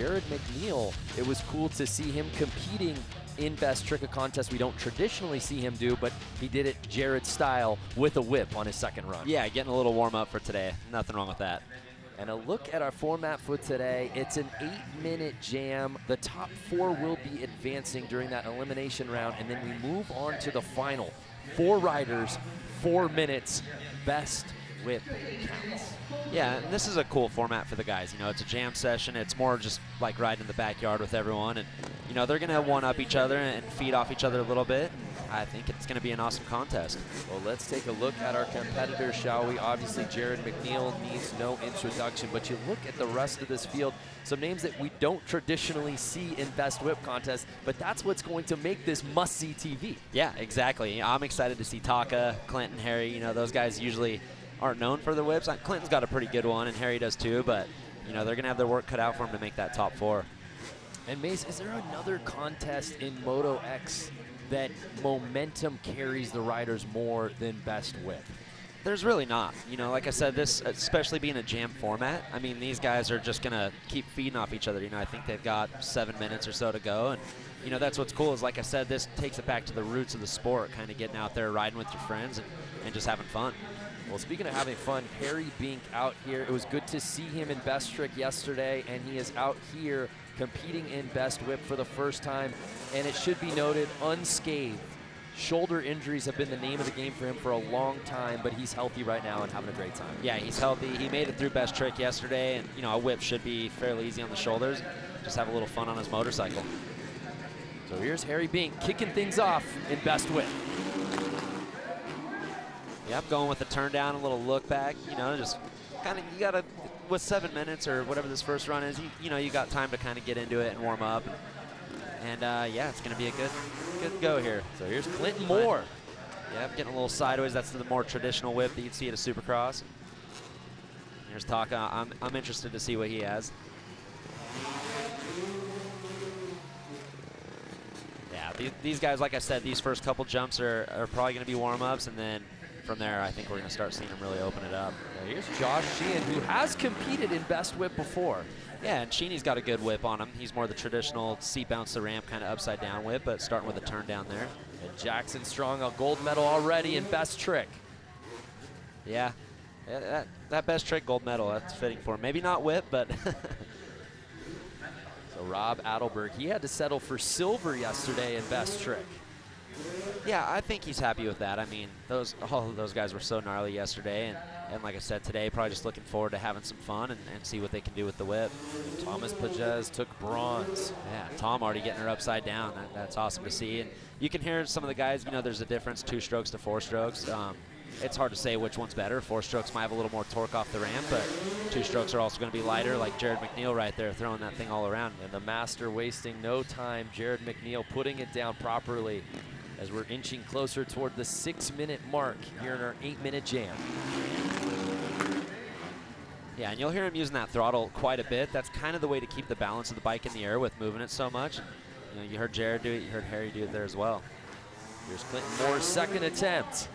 Jared Mcneil, it was cool to see him competing in best trick, a contest we don't traditionally see him do, but he did it Jared style with a whip on his second run. Yeah, getting a little warm up for today. Nothing wrong with that. And a look at our format for today. It's an 8-minute jam. The top 4 will be advancing during that elimination round, and then we move on to the final. 4 riders, 4 minutes, best whip counts. Yeah, and this is a cool format for the guys. You know, it's a jam session. It's more just like riding in the backyard with everyone. And, you know, they're going to one-up each other and feed off each other a little bit. I think it's going to be an awesome contest. Well, let's take a look at our competitors, shall we? Obviously, Jared Mcneil needs no introduction, but you look at the rest of this field, some names that we don't traditionally see in Best Whip contests, but that's what's going to make this must-see TV. Yeah, exactly. I'm excited to see Taka, Clinton, Harry. You know, those guys usually aren't known for their whips. Clinton's got a pretty good one, and Harry does too, but, you know, they're going to have their work cut out for them to make that top 4. And Mace, is there another contest in Moto X that momentum carries the riders more than Best Whip? There's really not. You know, like I said, this, especially being a jam format, I mean, these guys are just going to keep feeding off each other. You know, I think they've got 7 minutes or so to go. And, you know, that's what's cool is, like I said, this takes it back to the roots of the sport, kind of getting out there, riding with your friends, and just having fun. Well, speaking of having fun, Harry Bink out here. It was good to see him in Best Trick yesterday, and he is out here competing in Best Whip for the first time. And it should be noted, unscathed. Shoulder injuries have been the name of the game for him for a long time, but he's healthy right now and having a great time. Yeah, he's healthy. He made it through Best Trick yesterday, and, you know, a whip should be fairly easy on the shoulders. Just have a little fun on his motorcycle. So here's Harry Bink kicking things off in Best Whip. Yep, going with the turn down, a little look back, you know, just kind of, you got to, with 7 minutes or whatever this first run is, you know, you got time to kind of get into it and warm up. And yeah, it's going to be a good go here. So here's Clinton Moore. Yep, getting a little sideways. That's the more traditional whip that you'd see at a Supercross. Here's Taka. I'm interested to see what he has. Yeah, these guys, like I said, these first couple jumps are probably going to be warm-ups, and then from there, I think we're going to start seeing them really open it up. Now here's Josh Sheehan, who has competed in Best Whip before. Yeah, and Sheeney's got a good whip on him. He's more the traditional seat bounce the ramp kind of upside down whip, but starting with a turn down there. And Jackson Strong, a gold medal already in Best Trick. Yeah, that Best Trick gold medal, that's fitting for him. Maybe not whip, but. So Rob Adelberg, he had to settle for silver yesterday in Best Trick. Yeah, I think he's happy with that. I mean, all of those guys were so gnarly yesterday, and like I said today, probably just looking forward to having some fun and see what they can do with the whip. And Thomas Pages took bronze. Yeah, Tom already getting her upside down. That's awesome to see. And you can hear some of the guys, you know, there's a difference, 2 strokes to 4 strokes. It's hard to say which one's better. 4 strokes might have a little more torque off the ramp, but 2 strokes are also going to be lighter, like Jared Mcneil right there throwing that thing all around. And the master wasting no time. Jared Mcneil putting it down properly as we're inching closer toward the 6-minute mark here in our 8-minute jam. Yeah, and you'll hear him using that throttle quite a bit. That's kind of the way to keep the balance of the bike in the air with moving it so much. And, you know, you heard Jared do it, you heard Harry do it there as well. Here's Clinton Moore's second attempt.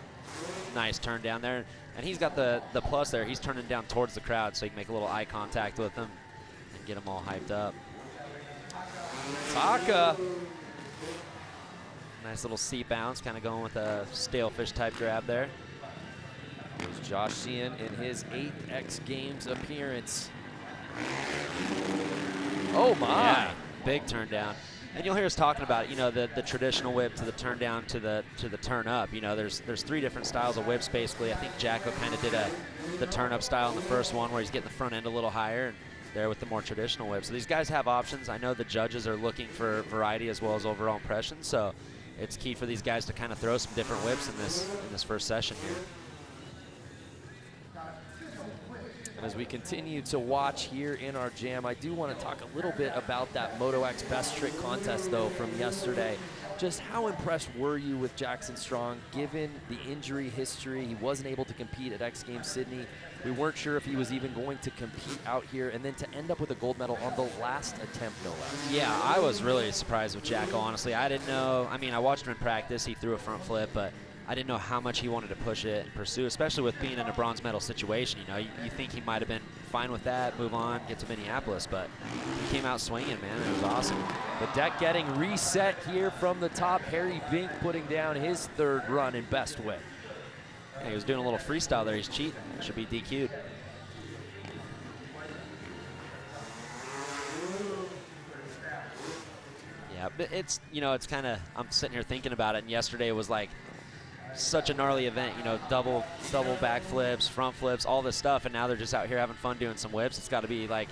Nice turn down there. And he's got the plus there. He's turning down towards the crowd so he can make a little eye contact with them and get them all hyped up. Taka. Nice little seat bounce, kind of going with a stale fish type grab there. Here's Josh Sheehan in his 8th X Games appearance. Oh my! Yeah, big turn down. And you'll hear us talking about, you know, the traditional whip to the turn down to the turn up. You know, there's 3 different styles of whips basically. I think Jacko kind of did the turn up style in the first one where he's getting the front end a little higher, and there with the more traditional whip. So these guys have options. I know the judges are looking for variety as well as overall impression. So it's key for these guys to kind of throw some different whips in this first session here. And as we continue to watch here in our jam, I do want to talk a little bit about that Moto X Best Trick contest, though, from yesterday. Just how impressed were you with Jackson Strong, given the injury history? He wasn't able to compete at X Games Sydney. We weren't sure if he was even going to compete out here, and then to end up with a gold medal on the last attempt, no less. Yeah, I was really surprised with Jacko, honestly. I didn't know. I mean, I watched him in practice. He threw a front flip, but I didn't know how much he wanted to push it and pursue, especially with being in a bronze medal situation. You know, you think he might have been fine with that, move on, get to Minneapolis, but he came out swinging, man. It was awesome. The deck getting reset here from the top. Harry Bink putting down his 3rd run in Best Whip. Yeah, he was doing a little freestyle there. He's cheating. Should be DQ'd. Yeah, but it's, you know, it's kind of, I'm sitting here thinking about it, and yesterday was like such a gnarly event, you know, double back flips, front flips, all this stuff, and now they're just out here having fun doing some whips. It's got to be like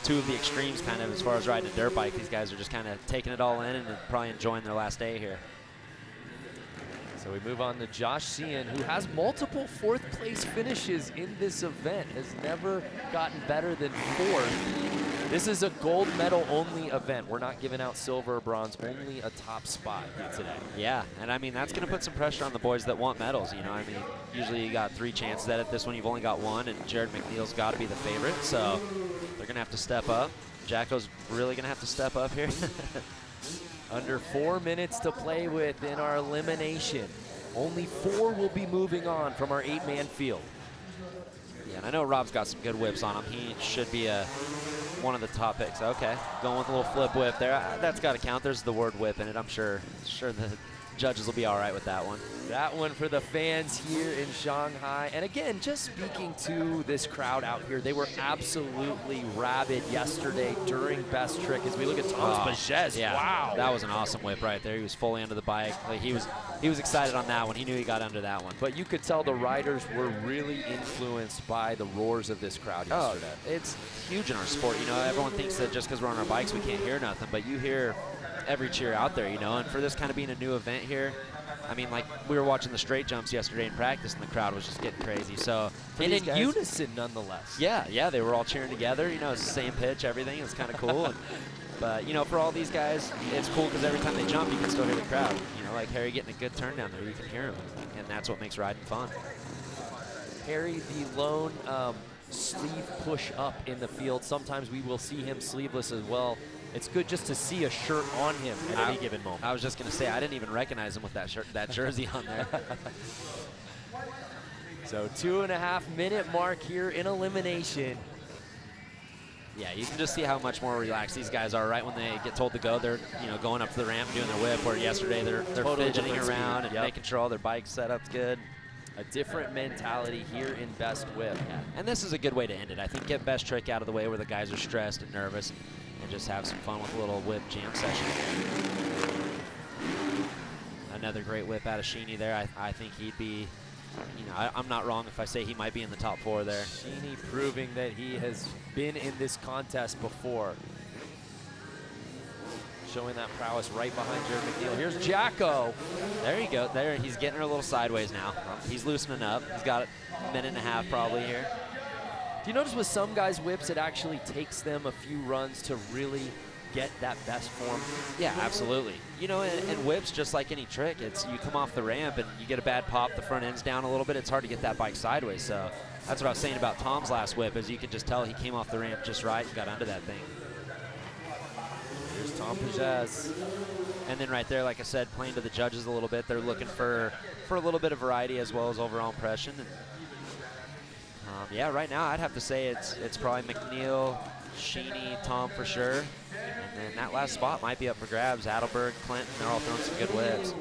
2 of the extremes kind of as far as riding a dirt bike. These guys are just kind of taking it all in and probably enjoying their last day here. So we move on to Josh Sheehan, who has multiple 4th place finishes in this event, has never gotten better than 4th. This is a gold medal only event. We're not giving out silver or bronze, only a top spot here today. Yeah, and I mean, that's going to put some pressure on the boys that want medals. You know, I mean, usually you got 3 chances at it. This one you've only got 1, and Jared Mcneil's got to be the favorite, so they're going to have to step up. Jacko's really going to have to step up here. Under 4 minutes to play with in our elimination. Only 4 will be moving on from our 8-man field. Yeah, and I know Rob's got some good whips on him. He should be one of the top picks. Okay, going with a little flip whip there. That's got to count. There's the word whip in it. I'm sure the judges will be all right with that one. That one for the fans here in Shanghai. And again, just speaking to this crowd out here, they were absolutely rabid yesterday during Best Trick. As we look at Thomas Pages, yeah, wow. That was an awesome whip right there. He was fully under the bike. Like he was excited on that one. He knew he got under that one. But you could tell the riders were really influenced by the roars of this crowd yesterday. It's huge in our sport. You know, everyone thinks that just because we're on our bikes, we can't hear nothing. But you hear every cheer out there, you know. And for this kind of being a new event here, I mean, like, we were watching the straight jumps yesterday in practice, and the crowd was just getting crazy. So, and in unison, nonetheless. Yeah, they were all cheering together. You know, it's the same pitch, everything. It's kind of cool. But, you know, for all these guys, it's cool because every time they jump, you can still hear the crowd. You know, like Harry getting a good turn down there, you can hear him. And that's what makes riding fun. Harry, the lone sleeve push up in the field. Sometimes we will see him sleeveless as well. It's good just to see a shirt on him at any given moment. I was just going to say, I didn't even recognize him with that shirt, that jersey on there. So 2.5 minute mark here in elimination. Yeah, you can just see how much more relaxed these guys are right when they get told to go. They're, you know, going up to the ramp doing their whip, where yesterday they're totally fidgeting around and making sure all their bike setup's good. A different mentality here in Best Whip. Yeah. And this is a good way to end it. I think get Best Trick out of the way where the guys are stressed and nervous, and just have some fun with a little whip jam session. Another great whip out of Sheeny there. I think he'd be, you know, I'm not wrong if I say he might be in the top 4 there. Sheeny proving that he has been in this contest before. Showing that prowess right behind Jared Mcneil. Here's Jacko. There you go. There, he's getting her a little sideways now. He's loosening up. He's got a minute and a half probably here. Do you notice with some guys' whips, it actually takes them a few runs to really get that best form? Yeah, absolutely. You know, and whips, just like any trick, it's you come off the ramp and you get a bad pop, the front end's down a little bit, it's hard to get that bike sideways. So that's what I was saying about Tom's last whip, is you could just tell he came off the ramp just right and got under that thing. Here's Tom Pages. And then right there, like I said, playing to the judges a little bit. They're looking for a little bit of variety as well as overall impression. And, yeah, right now I'd have to say it's probably Mcneil, Sheeny, Tom for sure. And then that last spot might be up for grabs. Adelberg, Clinton, they're all throwing some good whips.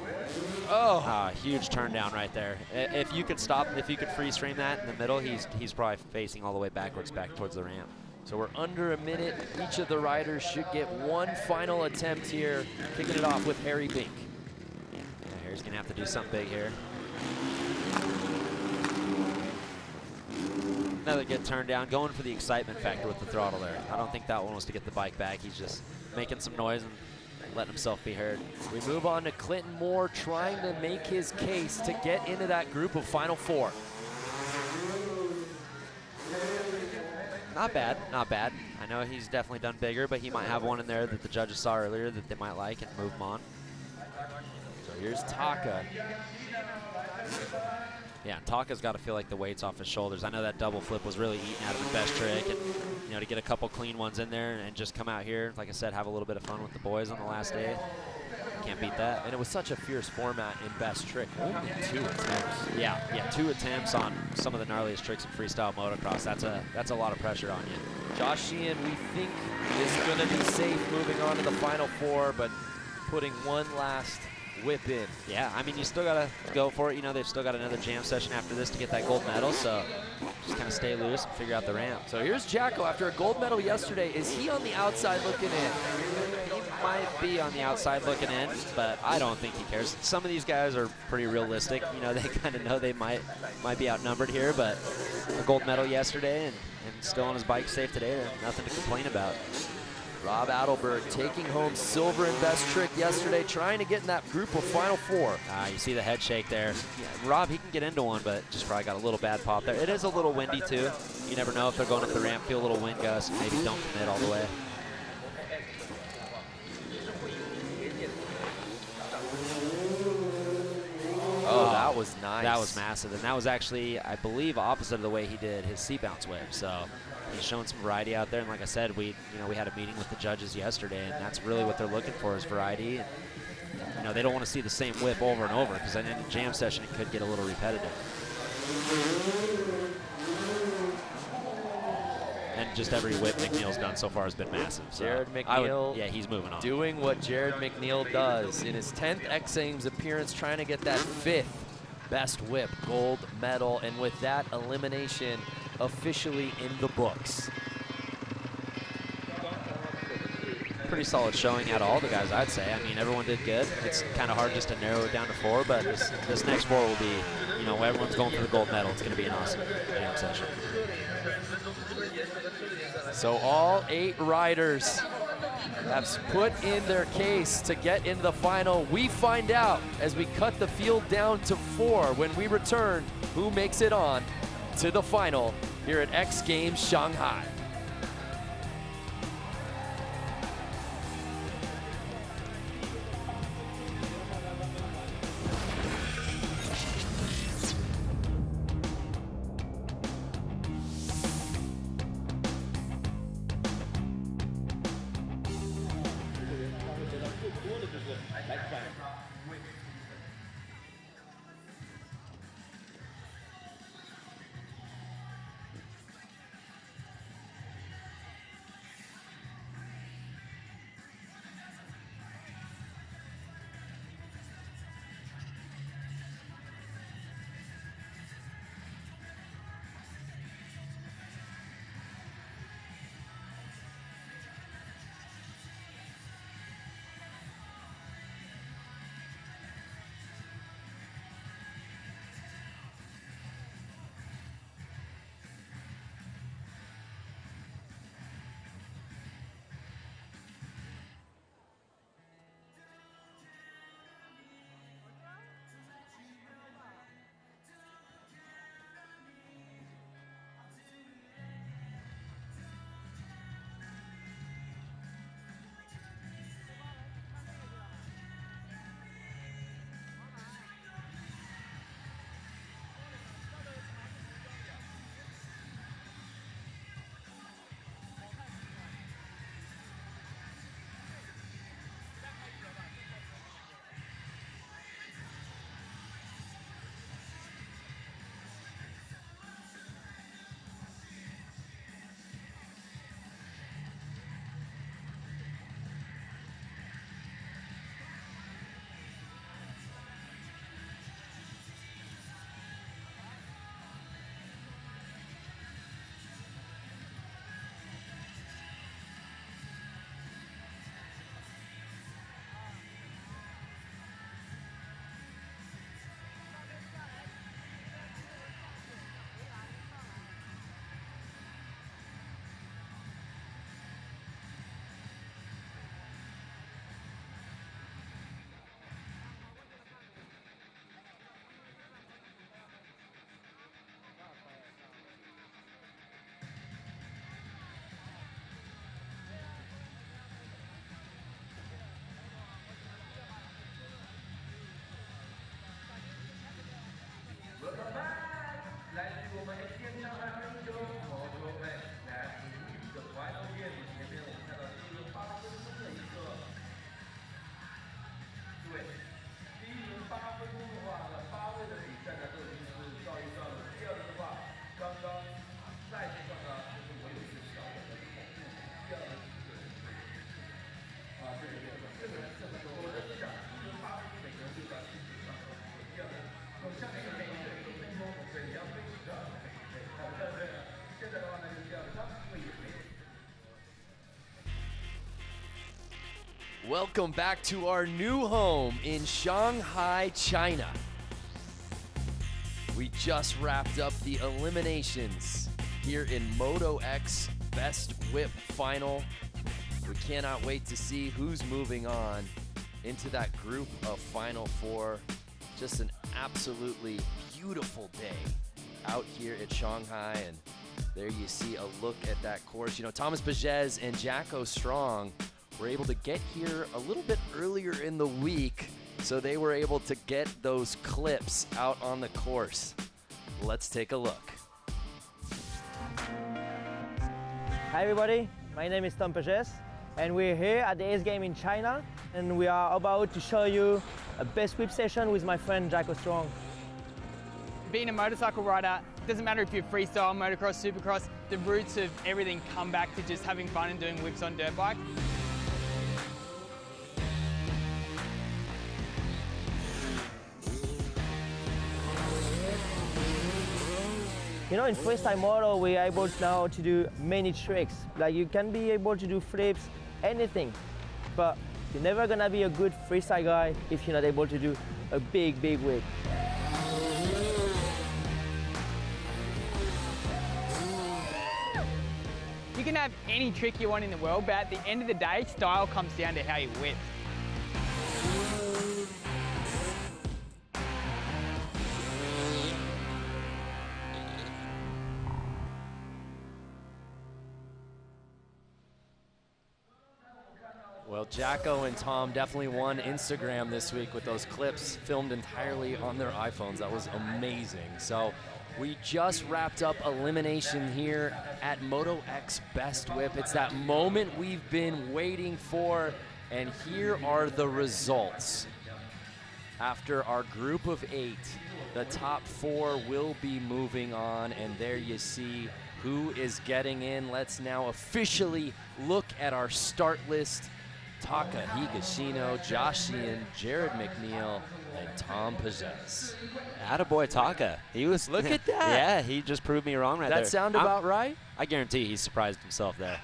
Oh, huge turn down right there. If you could stop, if you could freeze frame that in the middle, he's probably facing all the way backwards back towards the ramp. So we're under a minute. Each of the riders should get one final attempt here, kicking it off with Harry Bink. Yeah, Harry's gonna have to do something big here. Another good turn down, going for the excitement factor with the throttle there. I don't think that one was to get the bike back. He's just making some noise and letting himself be heard. We move on to Clinton Moore, trying to make his case to get into that group of Final Four. Not bad, not bad. I know he's definitely done bigger, but he might have one in there that the judges saw earlier that they might like and move him on. So here's Taka. Yeah, Taka's got to feel like the weight's off his shoulders. I know that double flip was really eating out of the Best Trick, and you know, to get a couple clean ones in there and just come out here, like I said, have a little bit of fun with the boys on the last day. Can't beat that. And it was such a fierce format in best trick. Only 2 attempts. Yeah, 2 attempts on some of the gnarliest tricks in freestyle motocross. That's a lot of pressure on you. Josh Sheehan, we think, is going to be safe moving on to the Final Four, but putting one last whip in. Yeah, I mean, you still got to go for it. You know, they've still got another jam session after this to get that gold medal, so just kind of stay loose and figure out the ramp. So here's Jacko after a gold medal yesterday. Is he on the outside looking in? He might be on the outside looking in, but I don't think he cares. Some of these guys are pretty realistic. You know, they kind of know they might be outnumbered here, but a gold medal yesterday and still on his bike safe today, nothing to complain about. Rob Adelberg taking home silver in best trick yesterday, trying to get in that group of Final Four. You see the head shake there. Yeah, Rob, he can get into one, but just probably got a little bad pop there. It is a little windy, too. You never know if they're going up the ramp, feel a little wind gust, maybe don't commit all the way. Oh, that was nice. That was massive, and that was actually, I believe, opposite of the way he did his seat bounce whip. So he's showing some variety out there, and like I said, we had a meeting with the judges yesterday, and that's really what they're looking for is variety. And, you know, they don't want to see the same whip over and over because then in a jam session it could get a little repetitive. And just every whip Mcneil's done so far has been massive. So Jared Mcneil, yeah, he's moving on. Doing what Jared Mcneil does in his 10th X Games appearance, trying to get that 5th best whip gold medal, and with that elimination officially in the books. Pretty solid showing out of all the guys, I'd say. I mean, everyone did good. It's kind of hard just to narrow it down to 4, but this next 4 will be, you know, everyone's going for the gold medal. It's going to be an awesome jam session. So all 8 riders have put in their case to get into the final. We find out as we cut the field down to 4 when we return who makes it on to the final here at X Games Shanghai. Welcome back to our new home in Shanghai, China. We just wrapped up the eliminations here in Moto X Best Whip final. We cannot wait to see who's moving on into that group of Final Four. Just an absolutely beautiful day out here at Shanghai, and there you see a look at that course. You know, Thomas Pages and Jacko Strong were able to get here a little bit earlier in the week, so they were able to get those clips out on the course. Let's take a look. Hi everybody, my name is Tom Pages, and we're here at the X Games in China, and we are about to show you a best whip session with my friend Jacko Strong. Being a motorcycle rider, doesn't matter if you're freestyle, motocross, supercross, the roots of everything come back to just having fun and doing whips on dirt bike. You know, in freestyle moto, we're able now to do many tricks. Like, you can be able to do flips, anything, but you're never gonna be a good freestyle guy if you're not able to do a big whip. You can have any trick you want in the world, but at the end of the day, style comes down to how you whip. Well, Jacko and Tom definitely won Instagram this week with those clips filmed entirely on their iPhones. That was amazing. So we just wrapped up elimination here at Moto X Best Whip. It's that moment we've been waiting for, and here are the results. After our group of 8, the top 4 will be moving on, and there you see who is getting in. Let's now officially look at our start list. Taka Higashino, Josh Sheehan, Jared Mcneil, and Tom Pages. Attaboy Taka. He was. Look at that. Yeah, he just proved me wrong right there. That sound about right? I guarantee he surprised himself there.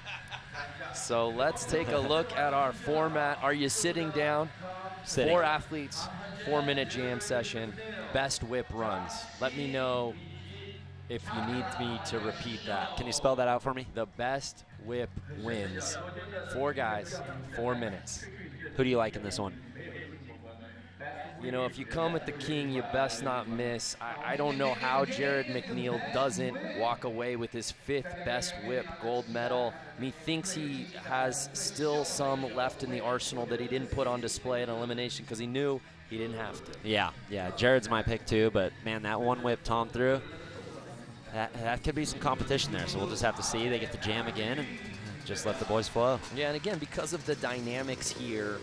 So let's take a look at our format. Are you sitting down? Sitting. 4 athletes, 4-minute jam session, best whip runs. Let me know if you need me to repeat that. Can you spell that out for me? The best whip wins. 4 guys, 4 minutes. Who do you like in this one? You know, if you come with the king, you best not miss. I don't know how Jared Mcneil doesn't walk away with his 5th best whip gold medal. Methinks he has still some left in the arsenal that he didn't put on display in elimination because he knew he didn't have to. Yeah, Jared's my pick too, but man, that one whip Tom threw, that could be some competition there, so we'll just have to see. They get to jam again and just let the boys flow. Yeah, and again, because of the dynamics here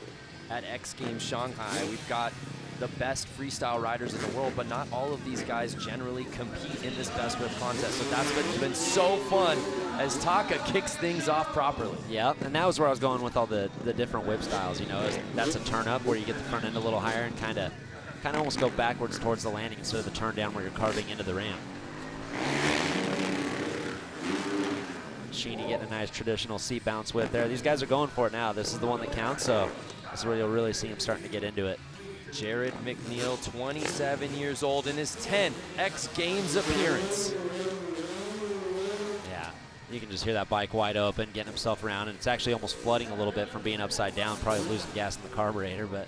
at X Games Shanghai, we've got the best freestyle riders in the world, but not all of these guys generally compete in this best whip contest. So that's what's been so fun as Taka kicks things off properly. Yep, and that was where I was going with all the different whip styles. You know, that's a turn up where you get the front end a little higher and kind of almost go backwards towards the landing instead of the turn down where you're carving into the ramp. Sheeny getting a nice traditional seat bounce whip there. These guys are going for it now. This is the one that counts, so this is where you'll really see him starting to get into it. Jared Mcneil, 27 years old, in his 10th X Games appearance. Yeah, you can just hear that bike wide open, getting himself around, and it's actually almost flooding a little bit from being upside down, probably losing gas in the carburetor, but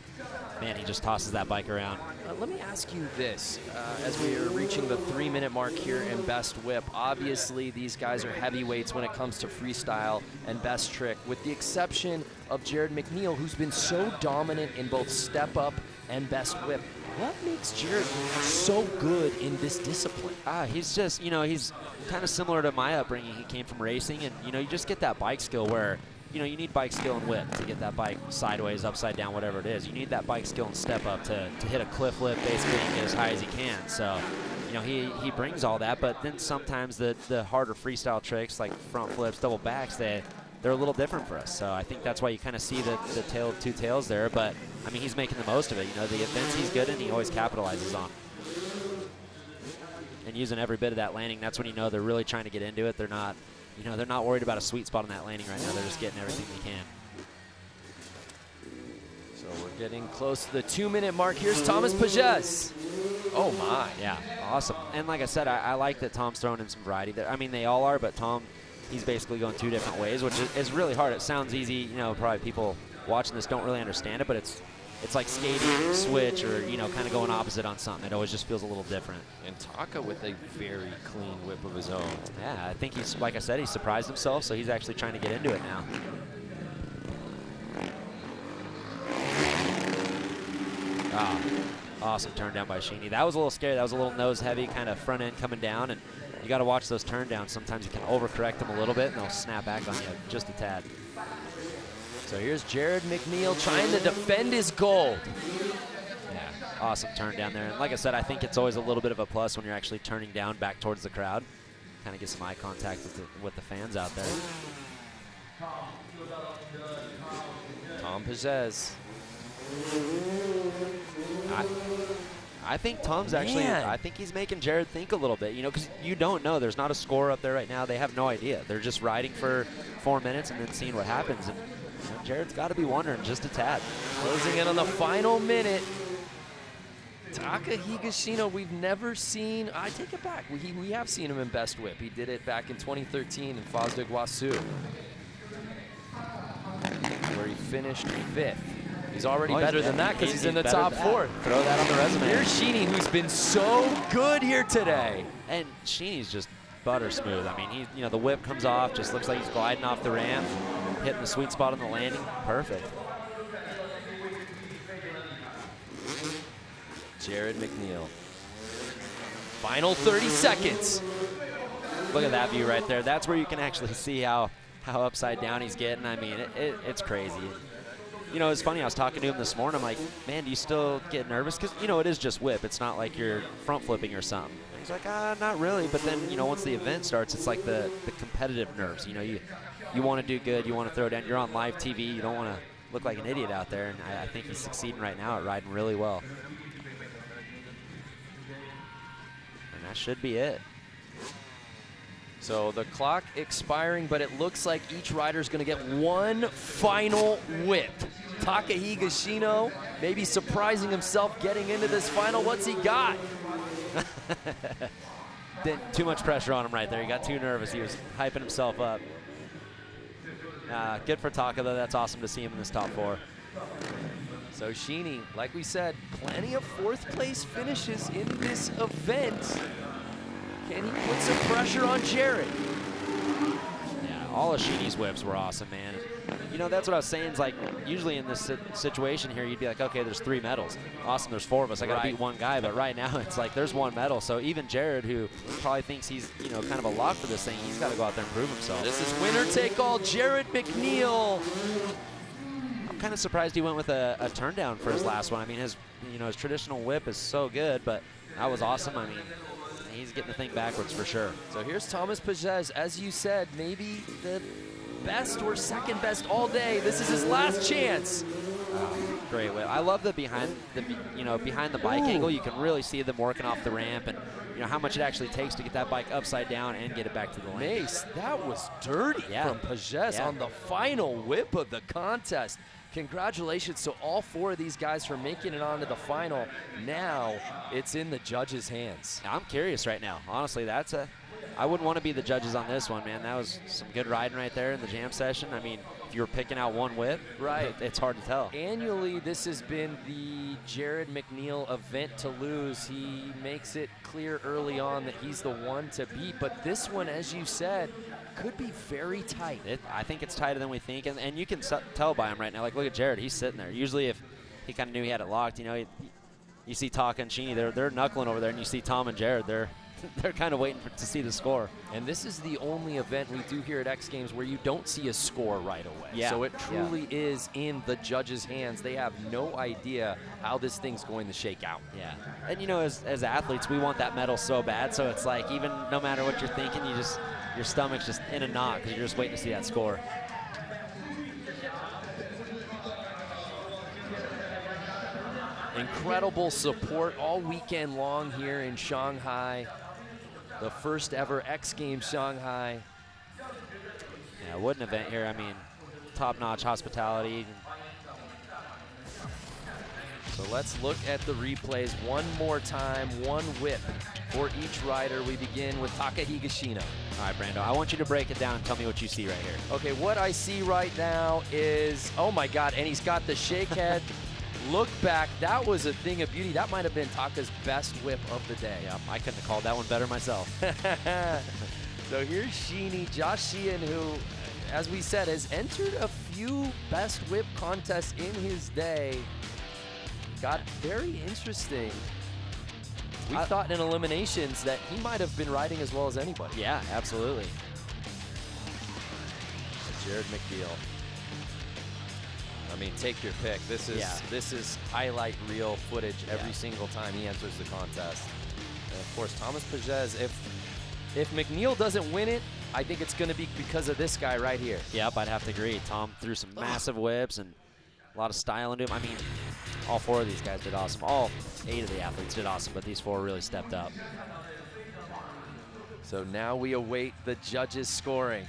man, he just tosses that bike around. Let me ask you this, as we are reaching the 3-minute mark here in Best Whip, obviously these guys are heavyweights when it comes to freestyle and best trick, with the exception of Jared Mcneil, who's been so dominant in both step up and best whip. What makes Jared so good in this discipline? He's just, you know, he's kind of similar to my upbringing. He came from racing, and, you know, you just get that bike skill where, you know, you need bike skill and whip to get that bike sideways, upside down, whatever it is. You need that bike skill and step up to hit a cliff lip basically and get as high as he can. So, you know, he brings all that, but then sometimes the harder freestyle tricks like front flips, double backs, they're a little different for us. So I think that's why you kind of see the tale of 2 tails there. But, I mean, he's making the most of it. You know, the events he's good in, he always capitalizes on. And using every bit of that landing, that's when you know they're really trying to get into it. They're not, you know, they're not worried about a sweet spot on that landing right now. They're just getting everything they can. Getting close to the 2-minute mark. Here's Thomas Pages. Oh my. Yeah, awesome. And like I said, I like that Tom's throwing in some variety there. I mean, they all are, but Tom, he's basically going 2 different ways, which is really hard. It sounds easy, you know, probably people watching this don't really understand it, but it's like skating, switch, or, you know, kind of going opposite on something. It always just feels a little different. And Taka with a very clean whip of his own. Yeah, I think he's, like I said, he surprised himself, so he's actually trying to get into it now. Ah, awesome turn down by Sheeny. That was a little scary. That was a little nose heavy, kind of front end coming down, and you got to watch those turn downs. Sometimes you can overcorrect them a little bit, and they'll snap back on you just a tad. So here's Jared Mcneil trying to defend his gold. Yeah, awesome turn down there. And like I said, I think it's always a little bit of a plus when you're actually turning down back towards the crowd. Kind of get some eye contact with the fans out there. Tom Pages. I think Tom's actually, I think he's making Jared think a little bit, you know, because you don't know. There's not a score up there right now. They have no idea. They're just riding for 4 minutes and then seeing what happens. And you know, Jared's got to be wondering just a tad. Closing in on the final minute. Taka Higashino, we've never seen, I take it back. We have seen him in Best Whip. He did it back in 2013 in Foz do Iguaçu, where he finished 5th. He's already better than that because he's in the top 4. Throw that on the resume. Here's Sheeny, who's been so good here today. And Sheeny's just butter smooth. I mean, you know, the whip comes off, just looks like he's gliding off the ramp, hitting the sweet spot on the landing. Perfect. Jared Mcneil. Final 30 seconds. Look at that view right there. That's where you can actually see how upside down he's getting. I mean, it's crazy. You know, it's funny, I was talking to him this morning. I'm like, man, do you still get nervous? Because, you know, it is just whip. It's not like you're front flipping or something. And he's like, not really. But then, you know, once the event starts, it's like the competitive nerves. You know, you want to do good. You want to throw down. You're on live TV. You don't want to look like an idiot out there. And I think he's succeeding right now at riding really well. And that should be it. So the clock expiring, but it looks like each rider is going to get one final whip. Taka Higashino maybe surprising himself getting into this final. What's he got? Too much pressure on him right there. He got too nervous. He was hyping himself up. Good for Taka, though. That's awesome to see him in this top 4. So Sheeny, like we said, plenty of 4th place finishes in this event. Can he put some pressure on Jared? Yeah, all of Sheeny's whips were awesome, man. You know, that's what I was saying. Is like, usually in this situation here, you'd be like, okay, there's 3 medals. Awesome, there's 4 of us. I got to beat one guy. But right now, it's like there's 1 medal. So even Jared, who probably thinks he's, you know, kind of a lock for this thing, he's got to go out there and prove himself. This is winner take all. Jared Mcneil. I'm kind of surprised he went with a turn down for his last one. I mean, his traditional whip is so good, but that was awesome. I mean, he's getting the thing backwards for sure. So here's Thomas Pages. As you said, maybe the best or second best all day. This is his last chance. Great whip. I love the behind the bike angle. You can really see them working off the ramp, and you know how much it actually takes to get that bike upside down and get it back to the lane. Mace, that was dirty from Pages on the final whip of the contest. Congratulations to all 4 of these guys for making it onto the final. Now it's in the judges' hands. I'm curious right now. Honestly, I wouldn't want to be the judges on this one, man. That was some good riding right there in the jam session. I mean, if you were picking out one whip, it's hard to tell. Annually, this has been the Jared Mcneil event to lose. He makes it clear early on that he's the one to beat. But this one, as you said, could be very tight. I think it's tighter than we think, and you can tell by him right now. Like, look at Jared. He's sitting there. Usually if he kind of knew he had it locked, you know, you see Taka and Sheeny, they're knuckling over there, and you see Tom and Jared, they're kind of waiting to see the score. And this is the only event we do here at X Games where you don't see a score right away. Yeah. So it truly is in the judges' hands. They have no idea how this thing's going to shake out. Yeah. And, you know, as athletes, we want that medal so bad. So it's like, even no matter what you're thinking, your stomach's just in a knot because you're just waiting to see that score. Incredible support all weekend long here in Shanghai. The first ever X Games Shanghai. Yeah, what an event here. I mean, top-notch hospitality. So let's look at the replays one more time. One whip for each rider. We begin with Taka Higashino. All right, Brando, I want you to break it down and tell me what you see right here. Okay, what I see right now is, oh my God, and he's got the shake head. Look back, that was a thing of beauty. That might have been Taka's best whip of the day. Yeah, I couldn't have called that one better myself. So here's Sheeny, Josh Sheehan, who, as we said, has entered a few best whip contests in his day. Got very interesting. We thought in eliminations that he might have been riding as well as anybody. Yeah, absolutely. Jared Mcneil. I mean, take your pick. This is highlight reel footage every single time he enters the contest. And of course, Thomas Pages, if Mcneil doesn't win it, I think it's going to be because of this guy right here. Yep, I'd have to agree. Tom threw some massive whips and a lot of style into him. I mean, all 4 of these guys did awesome. All 8 of the athletes did awesome, but these 4 really stepped up. So now we await the judges' scoring.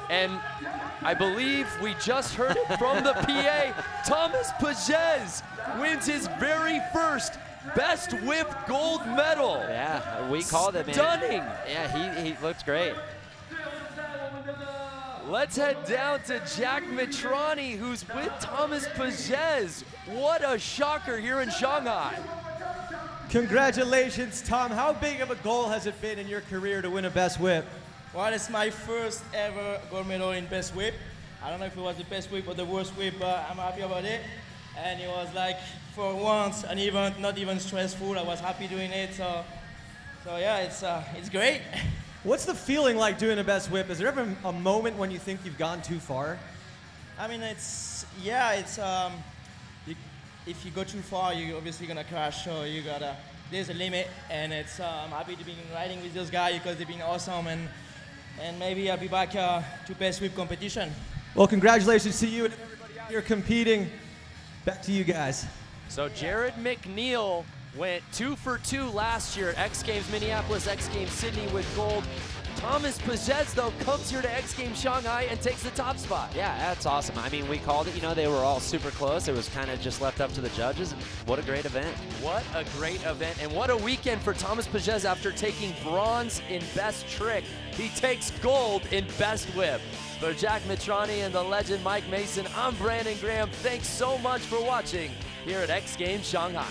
And I believe we just heard it from the PA. Thomas Pages wins his very first Best Whip gold medal. Yeah, we called it, man. Stunning. Yeah, he looked great. Let's head down to Jack Mitrani, who's with Thomas Pages. What a shocker here in Shanghai. Congratulations, Tom. How big of a goal has it been in your career to win a Best Whip? Well, it's my first ever gold medal in Best Whip. I don't know if it was the best whip or the worst whip, but I'm happy about it. And it was like, for once, an event, not even stressful. I was happy doing it, so yeah, it's great. What's the feeling like doing a Best Whip? Is there ever a moment when you think you've gone too far? I mean, if you go too far, you're obviously gonna crash, so there's a limit, and I'm happy to be riding with those guys because they've been awesome, and maybe I'll be back to Best Whip competition. Well, congratulations to you and everybody out here competing. Back to you guys. So Jared Mcneil went 2 for 2 last year at X Games Minneapolis, X Games Sydney with gold. Thomas Pages, though, comes here to X Games Shanghai and takes the top spot. Yeah, that's awesome. I mean, we called it, you know, they were all super close. It was kind of just left up to the judges, and what a great event. What a great event, and what a weekend for Thomas Pages after taking bronze in Best Trick. He takes gold in Best Whip. For Jack Mitrani and the legend Mike Mason, I'm Brandon Graham. Thanks so much for watching here at X Games Shanghai.